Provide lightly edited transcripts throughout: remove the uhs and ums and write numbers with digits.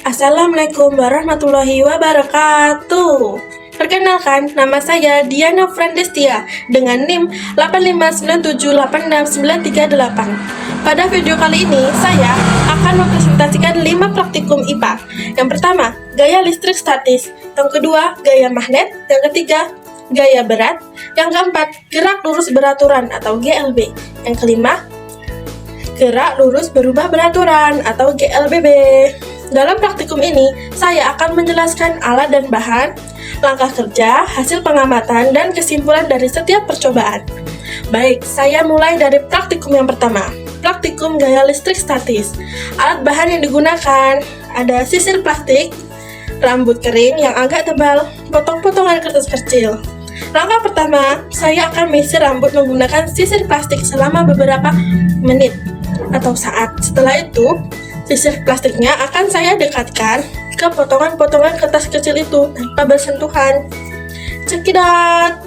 Assalamualaikum warahmatullahi wabarakatuh. Perkenalkan, nama saya Diana Frandestia dengan NIM 859786938. Pada video kali ini, saya akan mempresentasikan 5 praktikum IPA. Yang pertama, gaya listrik statis. Yang kedua, gaya magnet. Yang ketiga, gaya berat. Yang keempat, gerak lurus beraturan atau GLB. Yang kelima, gerak lurus berubah beraturan atau GLBB. Dalam praktikum ini, saya akan menjelaskan alat dan bahan, langkah kerja, hasil pengamatan, dan kesimpulan dari setiap percobaan. Baik, saya mulai dari praktikum yang pertama. Praktikum gaya listrik statis. Alat bahan yang digunakan ada sisir plastik, rambut kering yang agak tebal, potong-potongan kertas kecil. Langkah pertama, saya akan mengisi rambut menggunakan sisir plastik selama beberapa menit atau saat. Setelah itu, sisir plastiknya akan saya dekatkan ke potongan-potongan kertas kecil itu tanpa bersentuhan. Check it out!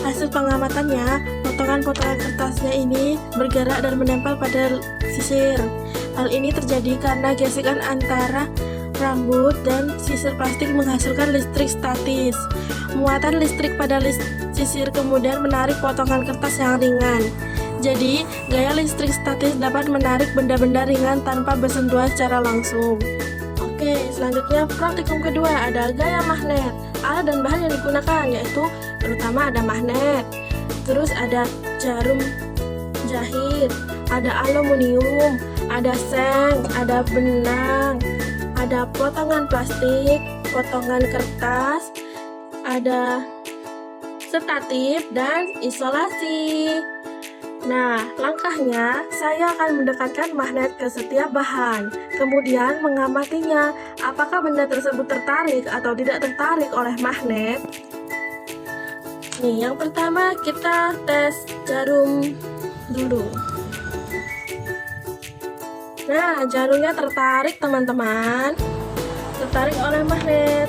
Hasil pengamatannya, potongan-potongan kertasnya ini bergerak dan menempel pada sisir. Hal ini terjadi karena gesekan antara rambut dan sisir plastik menghasilkan listrik statis. Muatan listrik pada sisir kemudian menarik potongan kertas yang ringan. Jadi, gaya listrik statis dapat menarik benda-benda ringan tanpa bersentuhan secara langsung. Oke, selanjutnya praktikum kedua ada gaya magnet. Alat dan bahan yang digunakan yaitu terutama ada magnet, terus ada jarum jahit, ada aluminium, ada seng, ada benang, ada potongan plastik, potongan kertas, ada statif dan isolasi. Nah, langkahnya saya akan mendekatkan magnet ke setiap bahan, kemudian mengamatinya apakah benda tersebut tertarik atau tidak tertarik oleh magnet. Nih, yang pertama kita tes jarum dulu. Nah, jarumnya tertarik teman-teman, tertarik oleh magnet.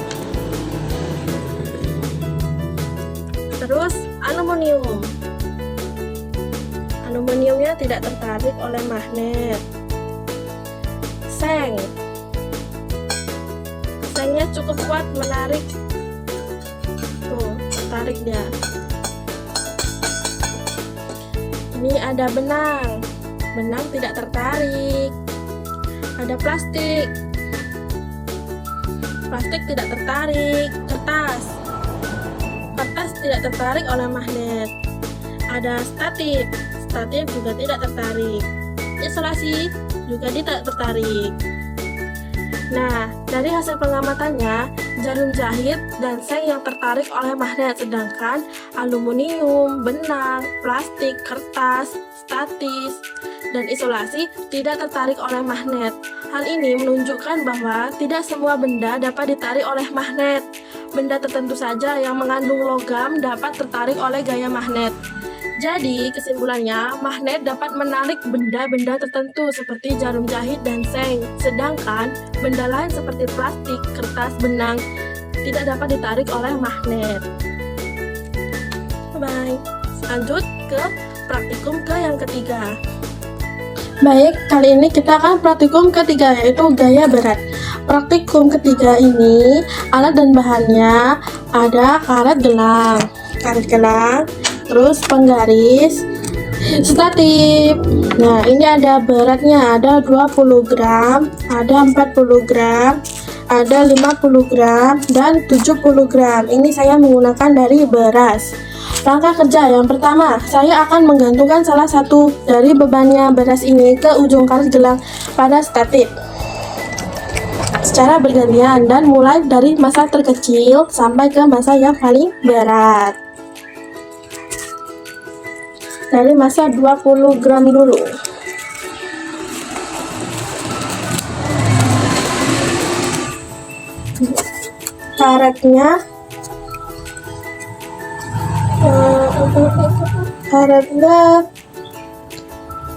Terus aluminium. Aluminiumnya tidak tertarik oleh magnet. Sengnya cukup kuat menarik. Tuh, tertarik dia. Ini ada benang. Benang tidak tertarik. Ada plastik. Plastik tidak tertarik. Kertas tidak tertarik oleh magnet. Ada statif juga tidak tertarik. Isolasi juga tidak tertarik. Nah, dari hasil pengamatannya, jarum jahit dan seng yang tertarik oleh magnet, sedangkan aluminium, benang, plastik, kertas, statis, dan isolasi tidak tertarik oleh magnet. Hal ini menunjukkan bahwa tidak semua benda dapat ditarik oleh magnet. Benda tertentu saja yang mengandung logam dapat tertarik oleh gaya magnet. Jadi, kesimpulannya, magnet dapat menarik benda-benda tertentu seperti jarum jahit dan seng, sedangkan benda lain seperti plastik, kertas, benang tidak dapat ditarik oleh magnet. Bye. Lanjut ke praktikum yang ketiga. Baik, kali ini kita akan praktikum ketiga yaitu gaya berat. Praktikum ketiga ini, alat dan bahannya ada karet gelang, terus penggaris, statif. Nah, ini ada beratnya, ada 20 gram, ada 40 gram, ada 50 gram, dan 70 gram. Ini saya menggunakan dari beras. Langkah kerja yang pertama, saya akan menggantungkan salah satu dari bebannya beras ini ke ujung karet gelang pada statif secara bergantian dan mulai dari massa terkecil sampai ke massa yang paling berat. Dari massa 20 gram dulu. Karetnya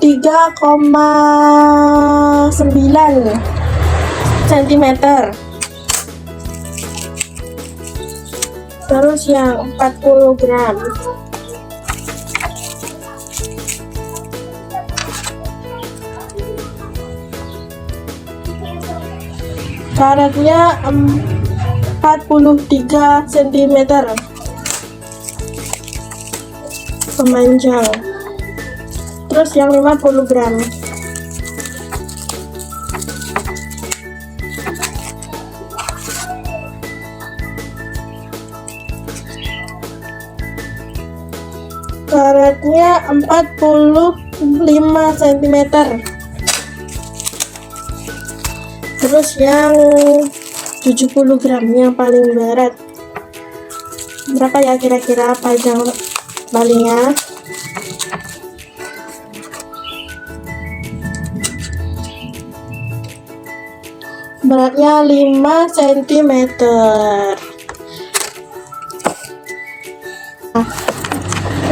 3,9 cm. Terus yang 40 gram karetnya 43 cm pemanjang. Terus yang 50 gram karetnya 45 cm. Terus yang 70 gram yang paling berat, berapa ya kira-kira panjang talinya? Beratnya 5 cm.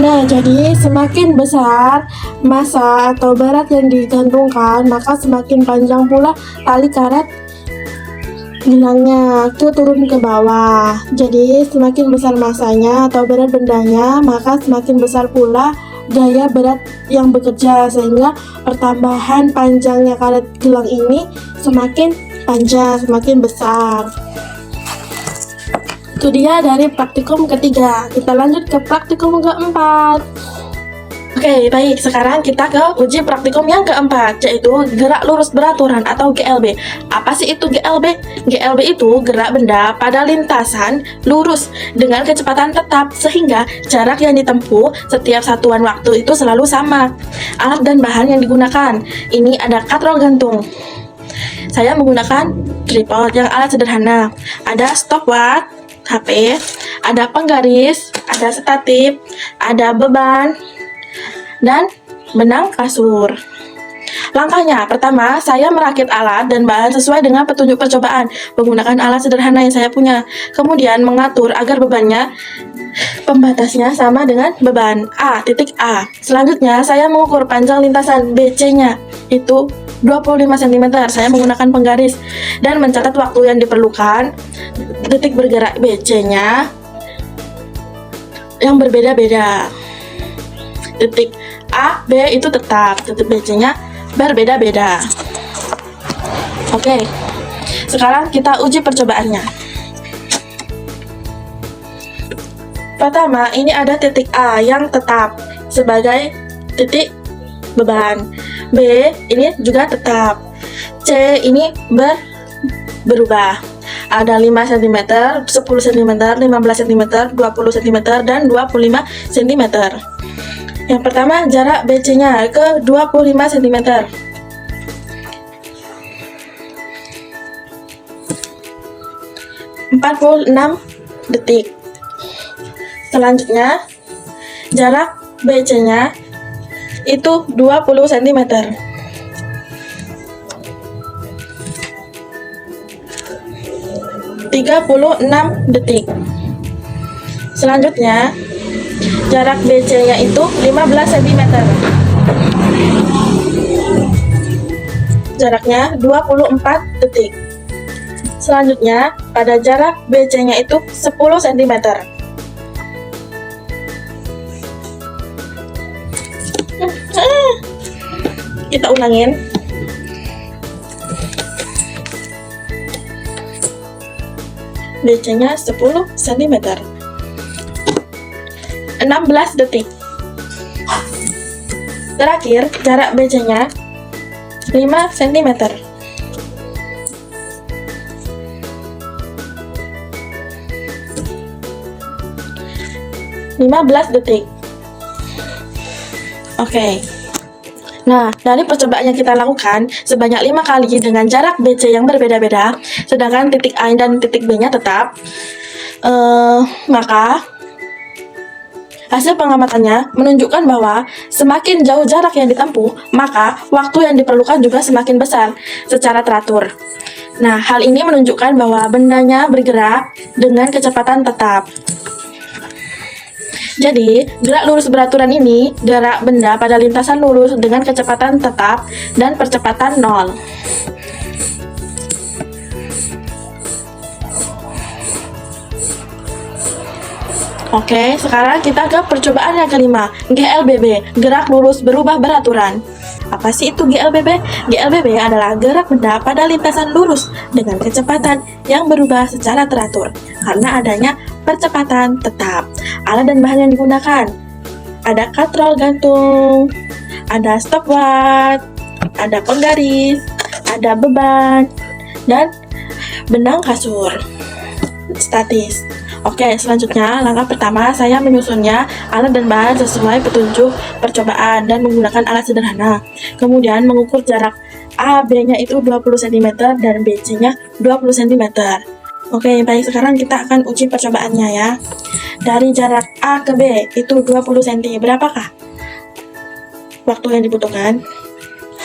Nah, jadi semakin besar massa atau berat yang digantungkan, maka semakin panjang pula tali karet bilangnya itu turun ke bawah. Jadi semakin besar massanya atau berat bendanya, maka semakin besar pula gaya berat yang bekerja, sehingga pertambahan panjangnya karet gelang ini semakin panjang, semakin besar. Itu dia dari praktikum ketiga. Kita lanjut ke praktikum keempat. Oke, baik. Sekarang kita ke uji praktikum yang keempat, yaitu gerak lurus beraturan atau GLB. Apa sih itu GLB? GLB itu gerak benda pada lintasan lurus dengan kecepatan tetap, sehingga jarak yang ditempuh setiap satuan waktu itu selalu sama. Alat dan bahan yang digunakan. Ini ada katrol gantung. Saya menggunakan tripod yang alat sederhana. Ada stopwatch HP, ada penggaris, ada statif, ada beban, dan benang kasur. Langkahnya, pertama, saya merakit alat dan bahan sesuai dengan petunjuk percobaan menggunakan alat sederhana yang saya punya. Kemudian mengatur agar bebannya pembatasnya sama dengan beban titik A. Selanjutnya, saya mengukur panjang lintasan BC-nya, itu 25 cm. Saya menggunakan penggaris dan mencatat waktu yang diperlukan. Titik bergerak BC-nya yang berbeda-beda. Titik A, B itu tetap, titik BC-nya berbeda-beda. Oke, sekarang kita uji percobaannya. Pertama, ini ada titik A yang tetap sebagai titik beban. B ini juga tetap. C ini berubah. Ada 5 cm, 10 cm, 15 cm, 20 cm, dan 25 cm. Yang pertama, jarak BC-nya ke 25 cm. (46 detik). Selanjutnya, jarak BC-nya itu 20 cm. (36 detik). Selanjutnya, jarak BC-nya itu 15 cm. Jaraknya 24 detik. Selanjutnya, pada jarak BC-nya itu 10 cm. Kita ulangin. BC-nya 10 cm. 16 detik. Terakhir, jarak BC-nya 5 cm. 15 detik. Oke. Nah, dari percobaan yang kita lakukan sebanyak 5 kali dengan jarak BC yang berbeda-beda, sedangkan titik A dan titik B-nya tetap, maka Hasil pengamatannya menunjukkan bahwa semakin jauh jarak yang ditempuh, maka waktu yang diperlukan juga semakin besar secara teratur. Nah, hal ini menunjukkan bahwa bendanya bergerak dengan kecepatan tetap. Jadi, gerak lurus beraturan ini, gerak benda pada lintasan lurus dengan kecepatan tetap dan percepatan 0. Oke, sekarang kita ke percobaan yang kelima, GLBB, gerak lurus berubah beraturan. Apa sih itu GLBB? GLBB adalah gerak benda pada lintasan lurus dengan kecepatan yang berubah secara teratur karena adanya percepatan tetap. Alat dan bahan yang digunakan, ada katrol gantung, ada stopwatch, ada penggaris, ada beban, dan benang kasur statis. Oke, selanjutnya langkah pertama saya menyusunnya alat dan bahan sesuai petunjuk percobaan dan menggunakan alat sederhana. Kemudian mengukur jarak AB-nya itu 20 cm dan BC-nya 20 cm. Oke, baik, sekarang kita akan uji percobaannya ya. Dari jarak A ke B itu 20 cm, berapakah waktu yang dibutuhkan?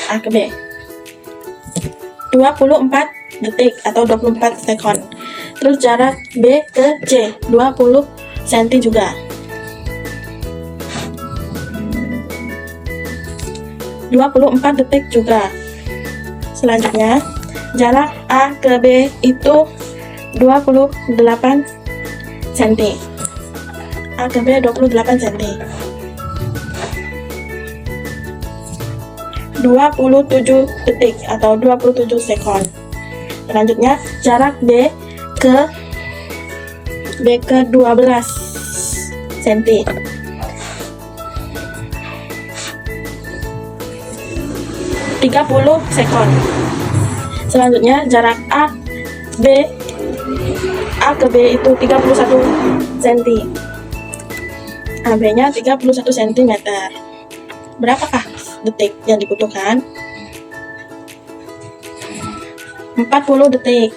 A ke B 24 detik atau 24 sekon. Terus jarak B ke C 20 cm juga. 24 detik juga. Selanjutnya, jarak A ke B itu 28 cm. A ke B 28 cm. 27 detik atau 27 sekon. Selanjutnya, jarak B ke 12 cm. 30 sekon. Selanjutnya, jarak A ke B itu 31 cm. AB-nya 31 cm. Berapakah detik yang dibutuhkan? 40 detik.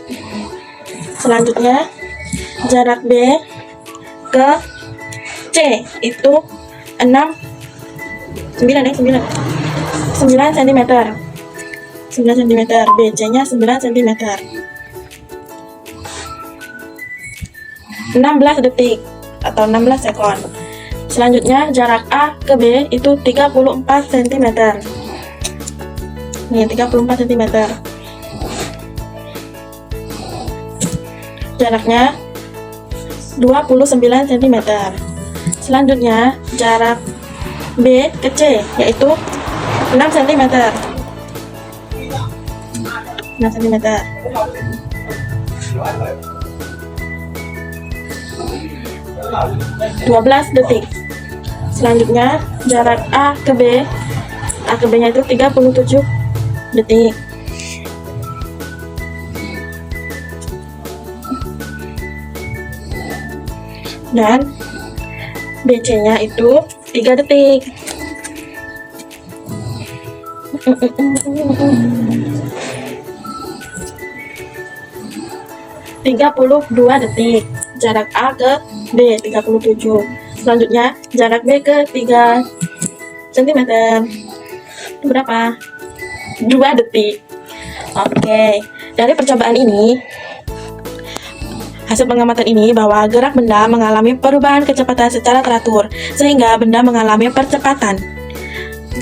Selanjutnya, jarak B ke C itu 9 cm. 9 cm. BC-nya 9 cm. 16 detik atau 16 sekon. Selanjutnya, jarak A ke B itu 34 cm. Nih, 34 cm. Jaraknya 29 cm. Selanjutnya, jarak B ke C yaitu 6 cm. 6 cm. 12 detik. Selanjutnya, jarak A ke B nya itu 37 detik. Dan BC-nya itu 3 detik. (32 detik). Jarak A ke B 37. Selanjutnya, jarak B ke 3 cm. Berapa? 2 detik. Oke, dari percobaan ini, hasil pengamatan ini bahwa gerak benda mengalami perubahan kecepatan secara teratur, sehingga benda mengalami percepatan.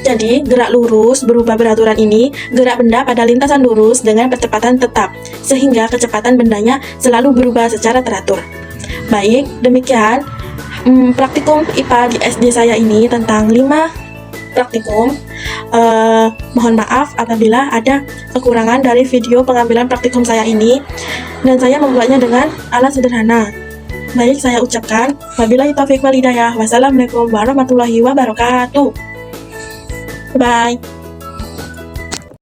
Jadi, gerak lurus berubah beraturan ini, gerak benda pada lintasan lurus dengan percepatan tetap, sehingga kecepatan bendanya selalu berubah secara teratur. Baik, demikian praktikum IPA di SD saya ini tentang 5 praktikum. Mohon maaf apabila ada kekurangan dari video pengambilan praktikum saya ini, dan saya membuatnya dengan alat sederhana. Baik, saya ucapkan wabillahi taufiq wal hidayah. Wassalamualaikum warahmatullahi wabarakatuh. Bye.